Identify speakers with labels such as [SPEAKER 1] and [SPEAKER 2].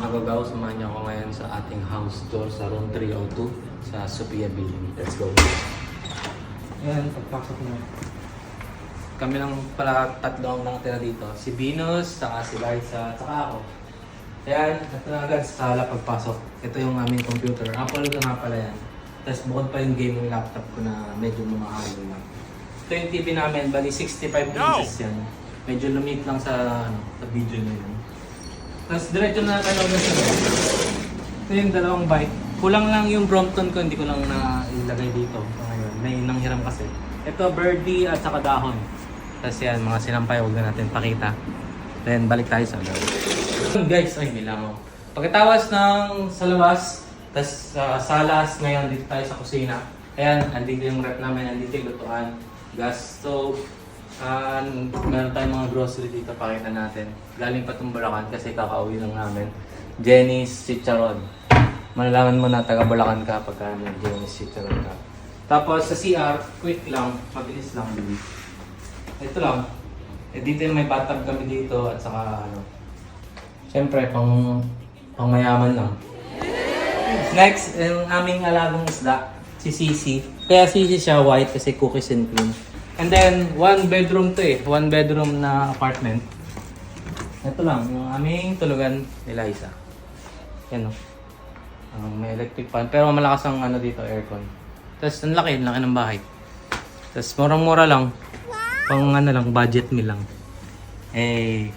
[SPEAKER 1] kagagaw, samahan niyo ako ngayon sa ating house tour sa room 302 sa Sophia Building. Let's go. Ayan, pagpasok mo. Kami lang pala tatlo ang nakatira dito. Si Venus, saka si Liza, saka ako. Ayan, ito na agad sa sala pagpasok. Ito yung aming computer. Apple na nga pala yan. Tapos bukod pa yung gaming laptop ko na medyo mamahalo lang. Ito yung TV namin, bali 65 inches yan. Medyo lumit lang sa video nyo yun. Tapos diretso na tayo agad sa bike. Ito yung dalawang bike. Kulang lang yung Brompton ko, hindi ko lang nailagay dito. Ngayon, may nanghiram kasi. Ito, birdie at saka dahon. Tapos yan, mga sinampay, huwag na natin pakita. Then, balik tayo sa loob. Guys, ay, may langaw. Pagkatawas ng sa labas, tapos salas, ngayon dito tayo sa kusina. Ayan, andito yung rep namin, andito yung lutuan, gas stove. Meron tayong mga grocery dito, pakita natin. Galing pa itong Bulacan kasi kakauwi lang namin. Jenny's Chicharon. Malalaman mo na taga Bulacan ka pagka may Jenny's Chicharon ka. Tapos sa CR, quick lang, mabilis lang. Ito lang. Dito yung may bathtub kami dito at saka siyempre pang mayaman lang. Next, yung aming alagang isda, si Sisi. Kaya Sisi siya white kasi cookies and cream. And then, one bedroom to eh. One bedroom na apartment. Ito lang, yung aming tulugan ni Liza. Yan o. May electric fan. Pero malakas ang dito, aircon. Tapos, ang laki ng bahay. Tapos, murang-mura lang. Pang lang, budget meal lang. Eh,